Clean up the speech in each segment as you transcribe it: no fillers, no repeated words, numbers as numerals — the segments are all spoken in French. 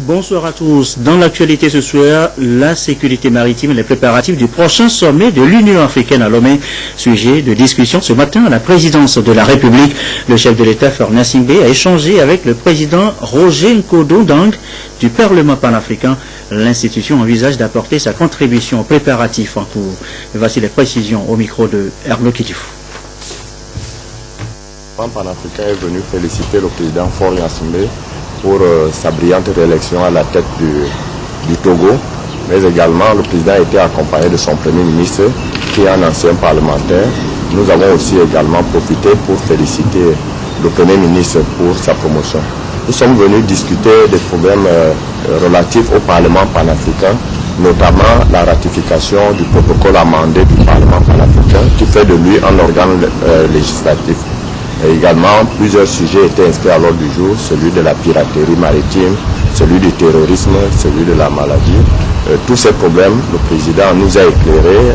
Bonsoir à tous. Dans l'actualité ce soir, la sécurité maritime et les préparatifs du prochain sommet de l'Union africaine à Lomé. Sujet de discussion ce matin à la présidence de la République. Le chef de l'État, Faure Gnassingbé, a échangé avec le président Roger Nkodo Dang du Parlement panafricain. L'institution envisage d'apporter sa contribution aux préparatifs en cours. Et voici les précisions au micro de Erlo Kitifou. Le Parlement panafricain est venu féliciter le président Faure Gnassingbé pour sa brillante réélection à la tête du Togo, mais également le président a été accompagné de son premier ministre qui est un ancien parlementaire. Nous avons aussi également profité pour féliciter le premier ministre pour sa promotion. Nous sommes venus discuter des problèmes relatifs au Parlement panafricain, notamment la ratification du protocole amendé du Parlement panafricain qui fait de lui un organe législatif. Et également, plusieurs sujets étaient inscrits à l'ordre du jour, celui de la piraterie maritime, celui du terrorisme, celui de la maladie. Tous ces problèmes, le président nous a éclairés,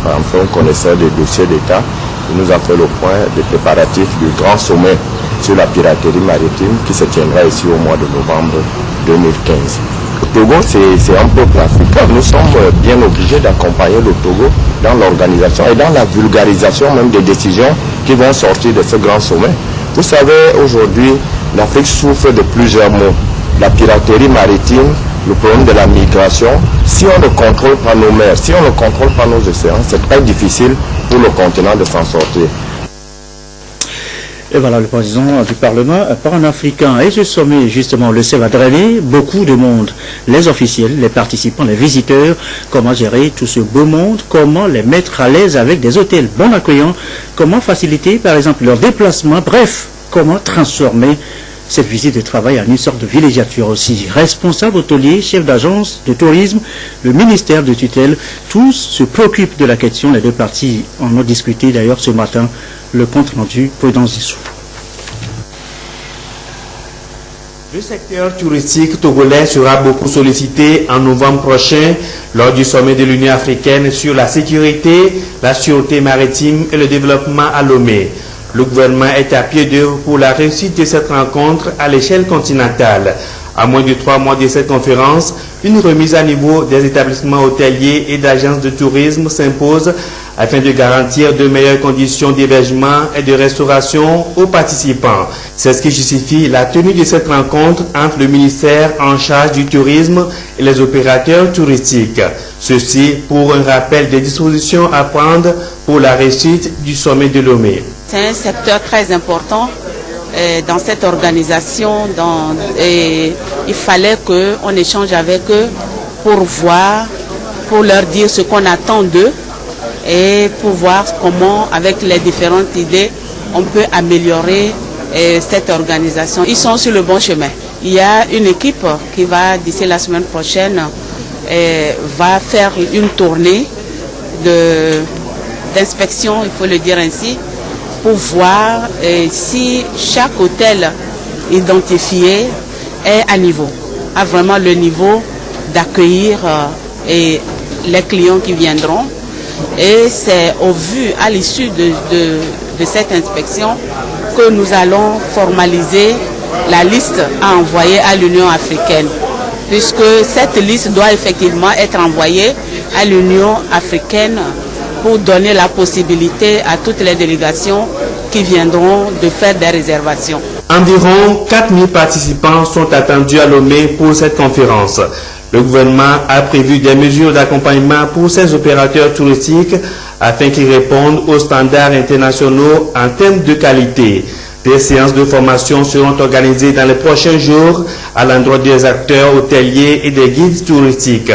enfin un connaisseur des dossiers d'État. Il nous a fait le point des préparatifs du grand sommet sur la piraterie maritime qui se tiendra ici au mois de novembre 2015. Le Togo, c'est un peuple africain. Nous sommes bien obligés d'accompagner le Togo dans l'organisation et dans la vulgarisation même des décisions qui vont sortir de ce grand sommet. Vous savez, aujourd'hui, l'Afrique souffre de plusieurs maux. La piraterie maritime, le problème de la migration. Si on ne contrôle pas nos mers, si on ne contrôle pas nos océans, c'est très difficile pour le continent de s'en sortir. Et voilà le président du Parlement panafricain. Et ce sommet, justement, le va drainer beaucoup de monde. Les officiels, les participants, les visiteurs. Comment gérer tout ce beau monde? Comment les mettre à l'aise avec des hôtels bon accueillants? Comment faciliter, par exemple, leur déplacement? Bref, comment transformer cette visite de travail en une sorte de villégiature aussi? Responsable hôtelier, chef d'agence de tourisme, le ministère de tutelle, tous se préoccupent de la question. Les deux parties en ont discuté d'ailleurs ce matin. Le compte rendu Prudence Dissou. Le secteur touristique togolais sera beaucoup sollicité en novembre prochain lors du sommet de l'Union africaine sur la sécurité, la sûreté maritime et le développement à Lomé. Le gouvernement est à pied d'œuvre pour la réussite de cette rencontre à l'échelle continentale. À moins de 3 mois de cette conférence, une remise à niveau des établissements hôteliers et d'agences de tourisme s'impose afin de garantir de meilleures conditions d'hébergement et de restauration aux participants. C'est ce qui justifie la tenue de cette rencontre entre le ministère en charge du tourisme et les opérateurs touristiques. Ceci pour un rappel des dispositions à prendre pour la réussite du sommet de Lomé. C'est un secteur très important dans cette organisation. Il fallait qu'on échange avec eux pour voir, pour leur dire ce qu'on attend d'eux et pour voir comment, avec les différentes idées, on peut améliorer cette organisation. Ils sont sur le bon chemin. Il y a une équipe qui va, d'ici la semaine prochaine, va faire une tournée d'inspection, il faut le dire ainsi, pour voir si chaque hôtel identifié est à niveau, a vraiment le niveau d'accueillir les clients qui viendront. Et c'est au vu, à l'issue de cette inspection, que nous allons formaliser la liste à envoyer à l'Union africaine, puisque cette liste doit effectivement être envoyée à l'Union africaine pour donner la possibilité à toutes les délégations qui viendront de faire des réservations. Environ 4000 participants sont attendus à Lomé pour cette conférence. Le gouvernement a prévu des mesures d'accompagnement pour ces opérateurs touristiques afin qu'ils répondent aux standards internationaux en termes de qualité. Des séances de formation seront organisées dans les prochains jours à l'endroit des acteurs hôteliers et des guides touristiques.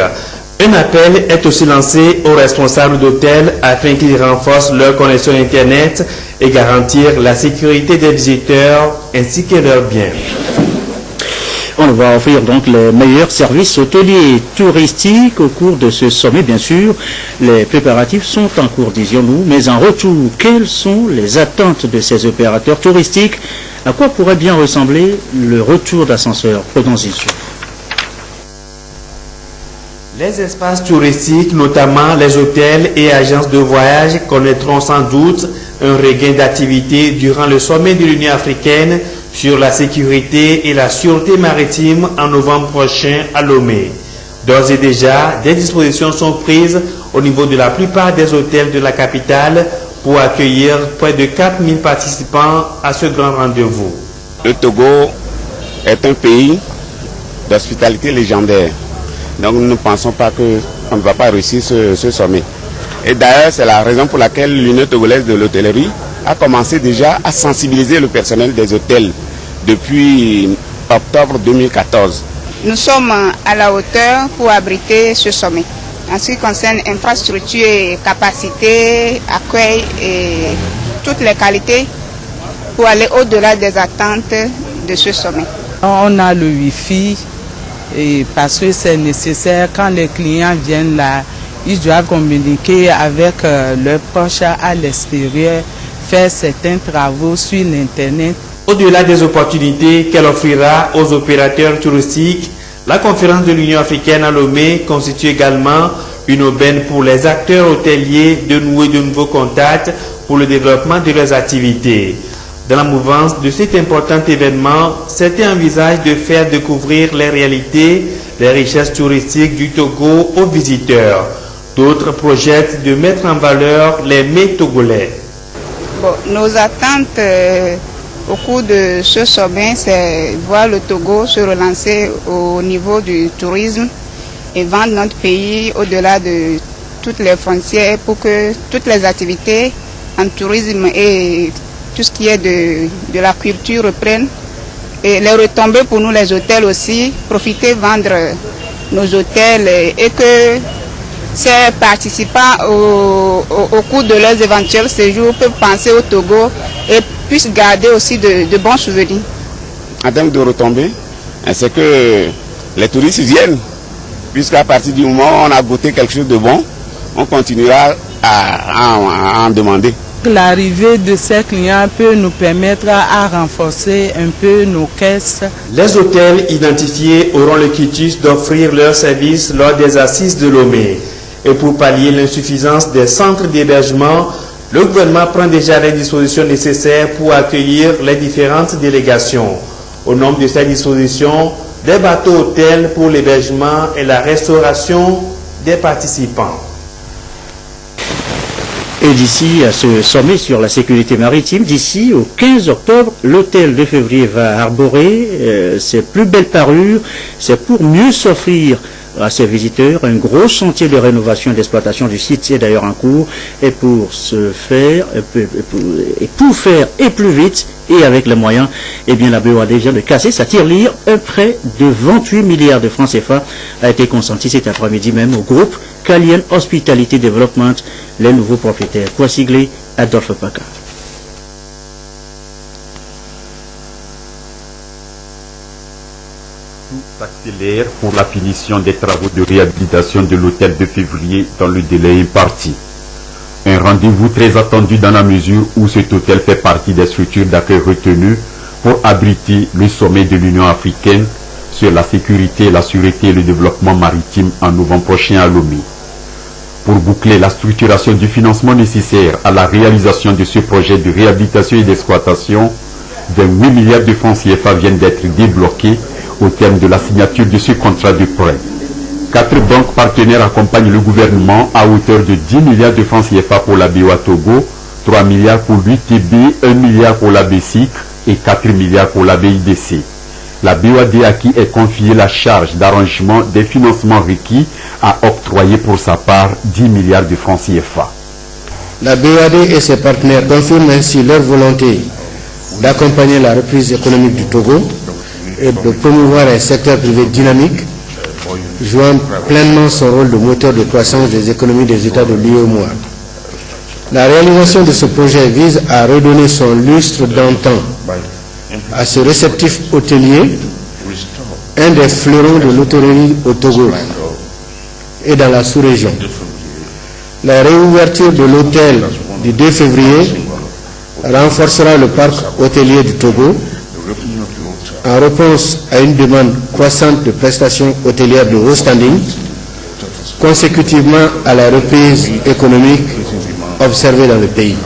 Un appel est aussi lancé aux responsables d'hôtels afin qu'ils renforcent leur connexion Internet et garantir la sécurité des visiteurs ainsi que leurs biens. On va offrir donc les meilleurs services hôteliers et touristiques au cours de ce sommet, bien sûr. Les préparatifs sont en cours, disions-nous, mais en retour, quelles sont les attentes de ces opérateurs touristiques? À quoi pourrait bien ressembler le retour d'ascenseur? Prudence Dissou. Les espaces touristiques, notamment les hôtels et agences de voyage, connaîtront sans doute un regain d'activité durant le sommet de l'Union africaine sur la sécurité et la sûreté maritime en novembre prochain à Lomé. D'ores et déjà, des dispositions sont prises au niveau de la plupart des hôtels de la capitale pour accueillir près de 4000 participants à ce grand rendez-vous. Le Togo est un pays d'hospitalité légendaire. Donc nous ne pensons pas qu'on ne va pas réussir ce sommet. Et d'ailleurs, c'est la raison pour laquelle l'Union togolaise de l'hôtellerie a commencé déjà à sensibiliser le personnel des hôtels depuis octobre 2014. Nous sommes à la hauteur pour abriter ce sommet. En ce qui concerne infrastructure, capacité, accueil et toutes les qualités pour aller au-delà des attentes de ce sommet. On a le Wi-Fi et parce que c'est nécessaire quand les clients viennent là, ils doivent communiquer avec leurs proches à l'extérieur, faire certains travaux sur l'Internet. Au-delà des opportunités qu'elle offrira aux opérateurs touristiques, la conférence de l'Union africaine à Lomé constitue également une aubaine pour les acteurs hôteliers de nouer de nouveaux contacts pour le développement de leurs activités. Dans la mouvance de cet important événement, certains envisagent de faire découvrir les réalités, les richesses touristiques du Togo aux visiteurs. D'autres projettent de mettre en valeur les mets togolais. Nos attentes au cours de ce sommet, c'est voir le Togo se relancer au niveau du tourisme et vendre notre pays au-delà de toutes les frontières pour que toutes les activités en tourisme et tout ce qui est de la culture reprennent. Et les retombées pour nous les hôtels aussi, profiter vendre nos hôtels et que ces participants au cours de leurs éventuels séjours peuvent penser au Togo et puissent garder aussi de bons souvenirs. En termes de retombées, c'est que les touristes viennent, puisqu'à partir du moment où on a goûté quelque chose de bon, on continuera à en demander. L'arrivée de ces clients peut nous permettre à renforcer un peu nos caisses. Les hôtels identifiés auront le quitus d'offrir leurs services lors des assises de Lomé. Et pour pallier l'insuffisance des centres d'hébergement, le gouvernement prend déjà les dispositions nécessaires pour accueillir les différentes délégations. Au nombre de ces dispositions, des bateaux hôtels pour l'hébergement et la restauration des participants. Et d'ici à ce sommet sur la sécurité maritime, d'ici au 15 octobre, l'hôtel de février va arborer ses plus belles parures. C'est pour mieux s'offrir à ses visiteurs un gros chantier de rénovation et d'exploitation du site, c'est d'ailleurs en cours. Et pour ce faire, pour faire et plus vite et avec les moyens, eh bien la BOAD vient de casser sa tirelire. Un prêt de 28 milliards de francs CFA a été consenti cet après-midi même au groupe Kalien Hospitality Development, les nouveaux propriétaires. Quoi sigler Adolphe Paca. Tout s'accélère pour la finition des travaux de réhabilitation de l'hôtel de février dans le délai imparti. Un rendez-vous très attendu dans la mesure où cet hôtel fait partie des structures d'accueil retenues pour abriter le sommet de l'Union africaine sur la sécurité, la sûreté et le développement maritime en novembre prochain à Lomé. Pour boucler la structuration du financement nécessaire à la réalisation de ce projet de réhabilitation et d'exploitation, 28 milliards de francs CFA viennent d'être débloqués au terme de la signature de ce contrat de prêt. 4 banques partenaires accompagnent le gouvernement à hauteur de 10 milliards de francs CFA pour la BOA Togo, 3 milliards pour l'UTB, 1 milliard pour la BESIC et 4 milliards pour la BIDC. La BOAD à qui est confiée la charge d'arrangement des financements requis a octroyé pour sa part 10 milliards de francs CFA. La BOAD et ses partenaires confirment ainsi leur volonté d'accompagner la reprise économique du Togo et de promouvoir un secteur privé dynamique, jouant pleinement son rôle de moteur de croissance des économies des États de l'UEMOA. La réalisation de ce projet vise à redonner son lustre d'antan à ce réceptif hôtelier, un des fleurons de l'hôtellerie au Togo et dans la sous-région. La réouverture de l'hôtel du 2 février renforcera le parc hôtelier du Togo en réponse à une demande croissante de prestations hôtelières de haut standing, consécutivement à la reprise économique observée dans le pays.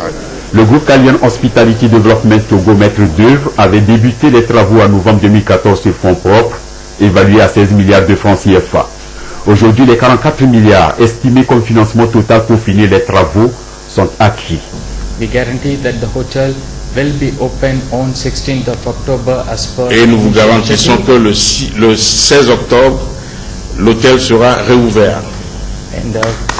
Le groupe Calian Hospitality Development Togo, maître d'œuvre, avait débuté les travaux en novembre 2014 sur fonds propres, évalués à 16 milliards de francs CFA. Aujourd'hui, les 44 milliards estimés comme financement total pour finir les travaux sont acquis. We guarantee that the hotel will be open on 16th of October as per. Et nous vous garantissons que le 16 octobre, l'hôtel sera réouvert. And